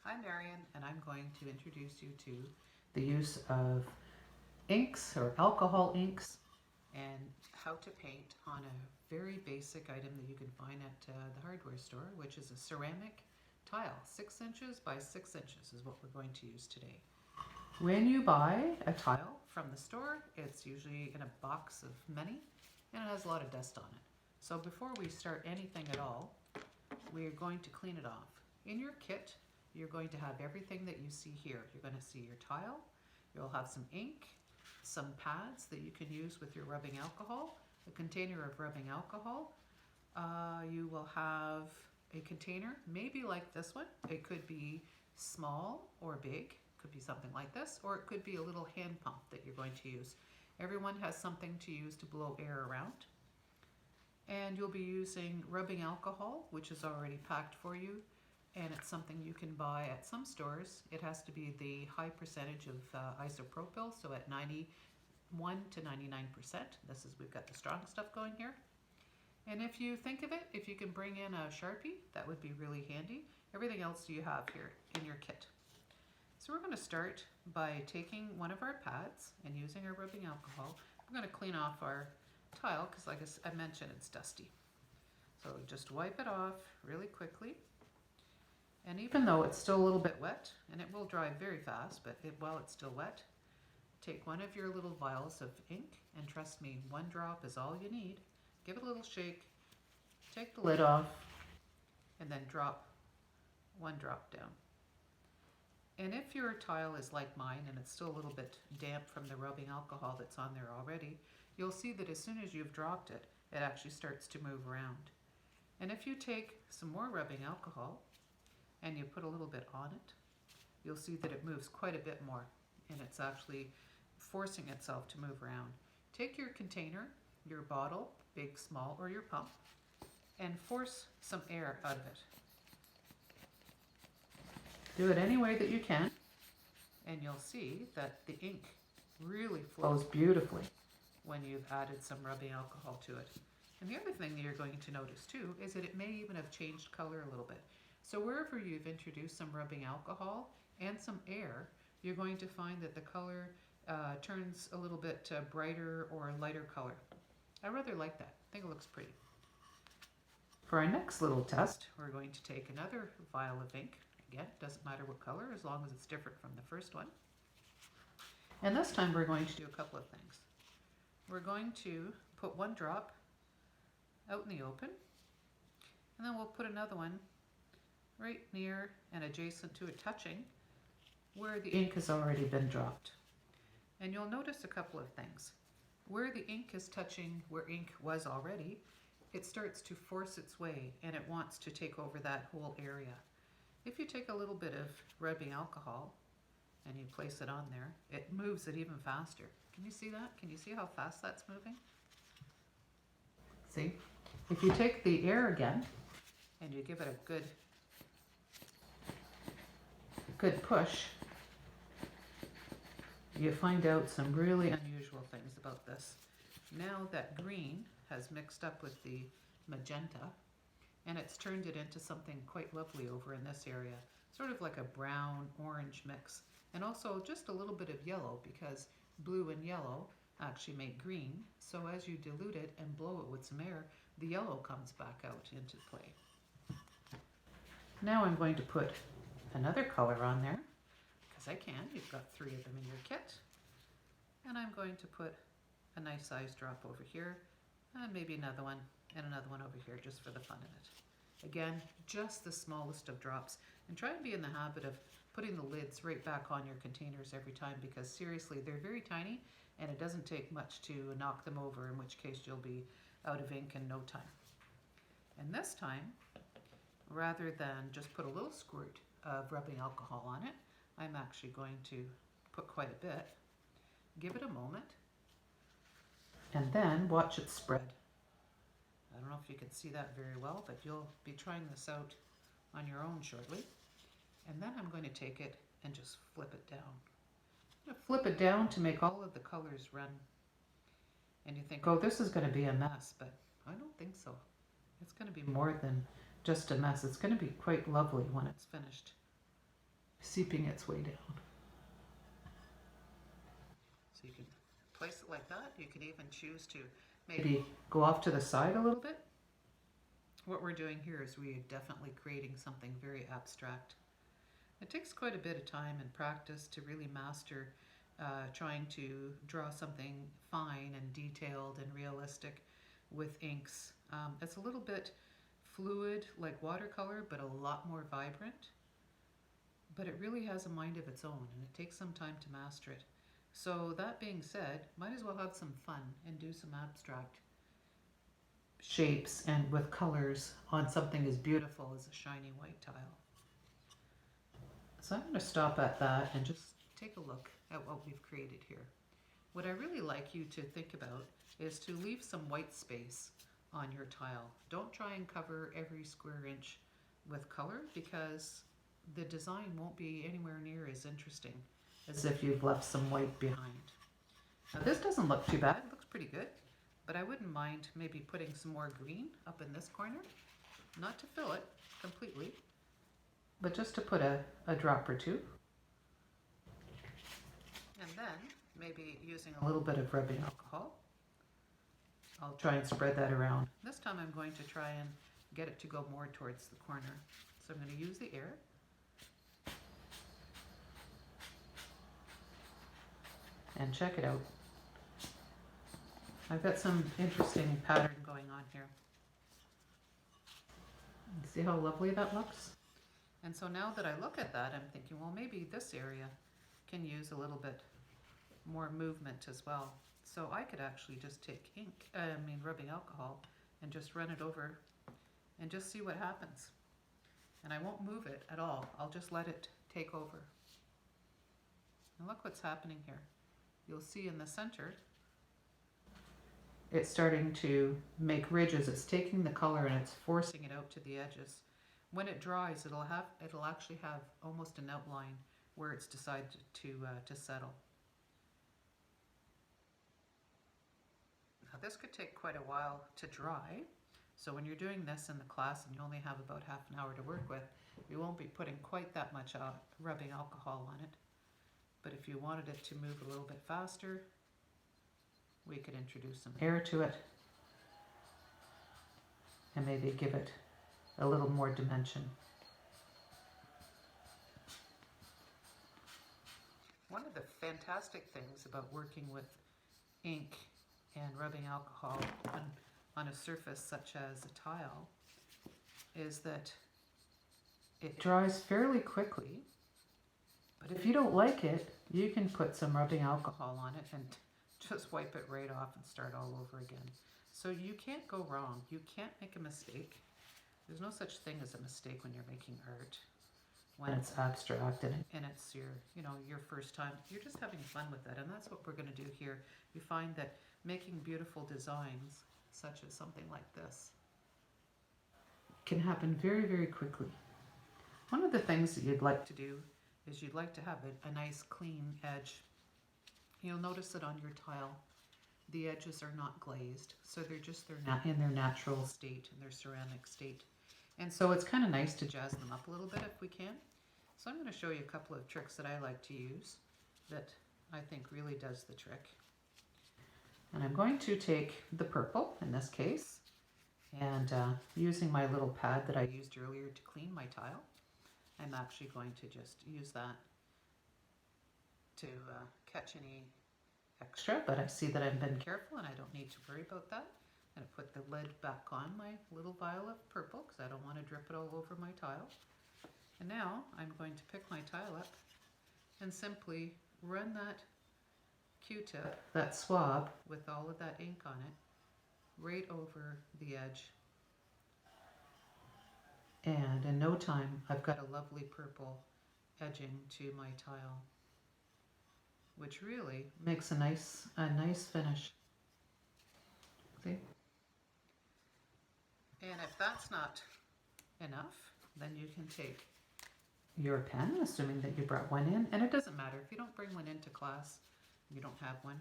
I'm Marion, and I'm going to introduce you to the use of inks or alcohol inks and how to paint on a very basic item that you can find at the hardware store, which is a ceramic tile. 6 inches by 6 inches is what we're going to use today. When you buy a tile from the store, it's usually in a box of many and it has a lot of dust on it. So before we start anything at all, we're going to clean it off. In your kit, you're going to have everything that you see here. You're going to see your tile, you'll have some ink, some pads that you can use with your rubbing alcohol, a container of rubbing alcohol. You will have a container, maybe like this one. It could be small or big, could be something like this, or it could be a little hand pump that you're going to use. Everyone has something to use to blow air around. And you'll be using rubbing alcohol, which is already packed for you, and it's something you can buy at some stores. It has to be the high percentage of isopropyl, so at 91 to 99%. We've got the strong stuff going here. And if you think of it, if you can bring in a Sharpie, that would be really handy. Everything else you have here in your kit. So we're going to start by taking one of our pads and using our rubbing alcohol. We're going to clean off our tile because, like I mentioned, it's dusty. So just wipe it off really quickly. And even though it's still a little bit wet, and it will dry very fast, but while it's still wet, take one of your little vials of ink, and trust me, 1 drop is all you need. Give it a little shake, take the lid off, and then drop 1 drop down. And if your tile is like mine and it's still a little bit damp from the rubbing alcohol that's on there already, you'll see that as soon as you've dropped it, it actually starts to move around. And if you take some more rubbing alcohol and you put a little bit on it, you'll see that it moves quite a bit more and it's actually forcing itself to move around. Take your container, your bottle, big, small, or your pump, and force some air out of it. Do it any way that you can, and you'll see that the ink really flows beautifully when you've added some rubbing alcohol to it. And the other thing that you're going to notice too is that it may even have changed color a little bit. So wherever you've introduced some rubbing alcohol and some air, you're going to find that the color turns a little bit brighter or lighter color. I rather like that. I think it looks pretty. For our next little test, we're going to take another vial of ink. Again, it doesn't matter what color as long as it's different from the first one. And this time we're going to do a couple of things. We're going to put 1 drop out in the open, and then we'll put another one right near and adjacent to it, touching where the ink has already been dropped. And you'll notice a couple of things. Where the ink is touching where ink was already, it starts to force its way and it wants to take over that whole area. If you take a little bit of rubbing alcohol and you place it on there, it moves it even faster. Can you see that? Can you see how fast that's moving? See? If you take the air again and you give it a good push, you find out some really unusual things about this. Now that green has mixed up with the magenta, and it's turned it into something quite lovely over in this area, sort of like a brown-orange mix, and also just a little bit of yellow because blue and yellow actually make green. So as you dilute it and blow it with some air, the yellow comes back out into play. Now I'm going to put another color on there because I can. You've got 3 of them in your kit. And I'm going to put a nice size drop over here, and maybe another one, and another one over here just for the fun of it. Again, just the smallest of drops, and try and be in the habit of putting the lids right back on your containers every time because seriously, they're very tiny and it doesn't take much to knock them over, in which case you'll be out of ink in no time. And this time, rather than just put a little squirt of rubbing alcohol on it, I'm actually going to put quite a bit. Give it a moment, and then watch it spread. I don't know if you can see that very well, but you'll be trying this out on your own shortly. And then I'm going to take it and just flip it down. I'm going to flip it down to make all of the colors run. And you think, oh, this is going to be a mess, but I don't think so. It's going to be more than just a mess. It's going to be quite lovely when it's finished. seeping its way down. So you can place it like that. You can even choose to maybe go off to the side a little bit. What we're doing here is we're definitely creating something very abstract. It takes quite a bit of time and practice to really master trying to draw something fine and detailed and realistic with inks. It's a little bit fluid like watercolor, but a lot more vibrant. But it really has a mind of its own, and it takes some time to master it. So that being said, might as well have some fun and do some abstract shapes and with colors on something as beautiful as a shiny white tile. So I'm going to stop at that and just take a look at what we've created here. What I really like you to think about is to leave some white space on your tile. Don't try and cover every square inch with color, because the design won't be anywhere near as interesting as if you've left some white behind. Now this doesn't look too bad, it looks pretty good, but I wouldn't mind maybe putting some more green up in this corner, not to fill it completely, but just to put a drop or two. And then maybe using a little bit of rubbing alcohol, I'll try and spread that around. This time I'm going to try and get it to go more towards the corner. So I'm going to use the air. And check it out. I've got some interesting pattern going on here. See how lovely that looks? And so now that I look at that, I'm thinking, well, maybe this area can use a little bit more movement as well. So I could actually just take rubbing alcohol, and just run it over and just see what happens. And I won't move it at all. I'll just let it take over. And look what's happening here. You'll see in the center, it's starting to make ridges. It's taking the color and it's forcing it out to the edges. When it dries, it'll actually have almost an outline where it's decided to settle. Now this could take quite a while to dry. So when you're doing this in the class and you only have about half an hour to work with, you won't be putting quite that much rubbing alcohol on it. But if you wanted it to move a little bit faster, we could introduce some air to it and maybe give it a little more dimension. One of the fantastic things about working with ink and rubbing alcohol on a surface such as a tile is that it dries fairly quickly. But if you don't like it, you can put some rubbing alcohol on it and just wipe it right off and start all over again. So you can't go wrong. You can't make a mistake. There's no such thing as a mistake when you're making art. When it's abstract and it's your first time, you're just having fun with it. And that's what we're going to do here. You find that making beautiful designs, such as something like this, can happen very, very quickly. One of the things that you'd like to do is you'd like to have a nice clean edge. You'll notice that on your tile, the edges are not glazed, so they're in their natural state, in their ceramic state. And so it's kind of nice to jazz them up a little bit if we can. So I'm going to show you a couple of tricks that I like to use that I think really does the trick. And I'm going to take the purple, in this case, and using my little pad that I used earlier to clean my tile, I'm actually going to just use that to catch any extra, but I see that I've been careful and I don't need to worry about that. I'm going to put the lid back on my little vial of purple because I don't want to drip it all over my tile. And now I'm going to pick my tile up and simply run that Q-tip, that swab with all of that ink on it, right over the edge. And in no time, I've got a lovely purple edging to my tile, which really makes a nice finish. See? And if that's not enough, then you can take your pen, assuming that you brought one in, and it doesn't matter if you don't bring one into class, you don't have one.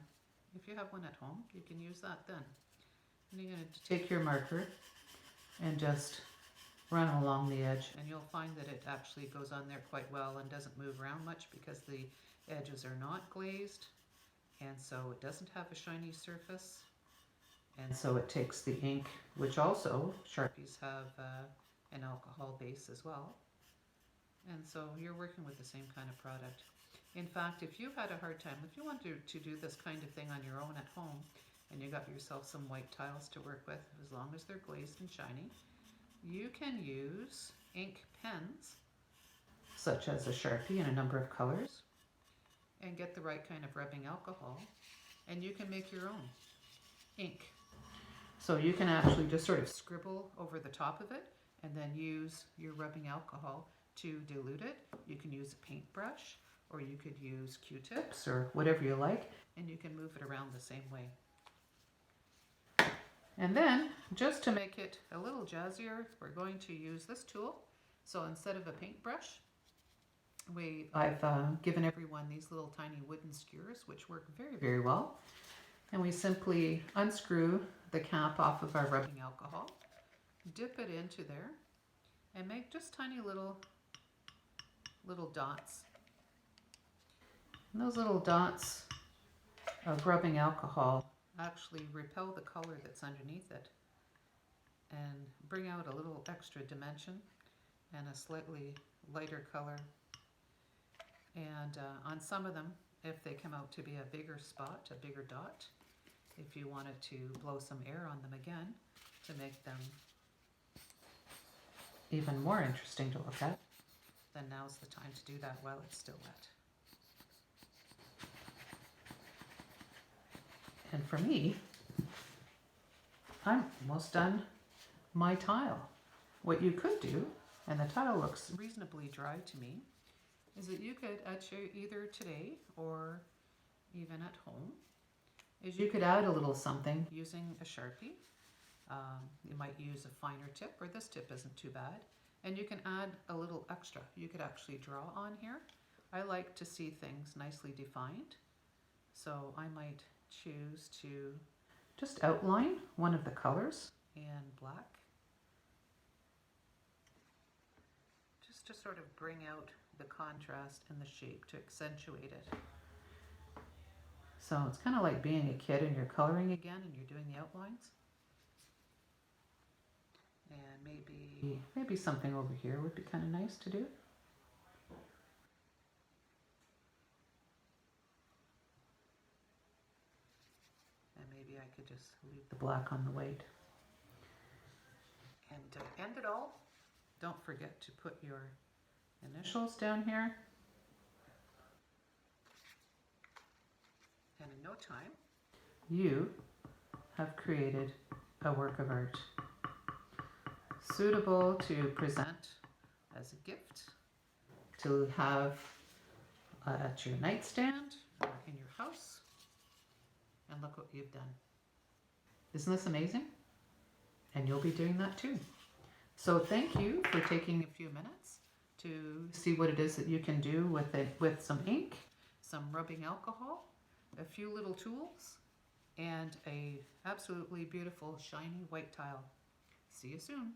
If you have one at home, you can use that then. And you're going to take your marker and just run along the edge, and you'll find that it actually goes on there quite well and doesn't move around much because the edges are not glazed, and so it doesn't have a shiny surface. And so it takes the ink, which also Sharpies have an alcohol base as well. And so you're working with the same kind of product. In fact, if you had a hard time, if you want to do this kind of thing on your own at home, and you got yourself some white tiles to work with, as long as they're glazed and shiny, you can use ink pens, such as a Sharpie in a number of colors, and get the right kind of rubbing alcohol, and you can make your own ink. So you can actually just sort of scribble over the top of it and then use your rubbing alcohol to dilute it. You can use a paintbrush, or you could use Q-tips or whatever you like, and you can move it around the same way. And then, just to make it a little jazzier, we're going to use this tool. So instead of a paintbrush, I've given everyone these little tiny wooden skewers, which work very, very well. And we simply unscrew the cap off of our rubbing alcohol, dip it into there, and make just tiny little dots. And those little dots of rubbing alcohol actually repel the color that's underneath it and bring out a little extra dimension and a slightly lighter color. And on some of them, if they come out to be a bigger spot, a bigger dot, if you wanted to blow some air on them again to make them even more interesting to look at, then now's the time to do that while it's still wet. And for me, I'm almost done my tile. What you could do, and the tile looks reasonably dry to me, is that you could either today or even at home, is you could add a little something using a Sharpie. You might use a finer tip, or this tip isn't too bad, and you can add a little extra. You could actually draw on here. I like to see things nicely defined, so I might choose to just outline one of the colors in black, just to sort of bring out the contrast and the shape, to accentuate it. So it's kind of like being a kid and you're coloring again and you're doing the outlines. And maybe something over here would be kind of nice to do. And maybe I could just leave the black on the white. And to end it all, don't forget to put your initials down here. And in no time, you have created a work of art suitable to present as a gift, to have at your nightstand or in your house. And look what you've done. Isn't this amazing? And you'll be doing that too. So thank you for taking a few minutes to see what it is that you can do with it, with some ink, some rubbing alcohol, a few little tools, and a absolutely beautiful shiny white tile. See you soon.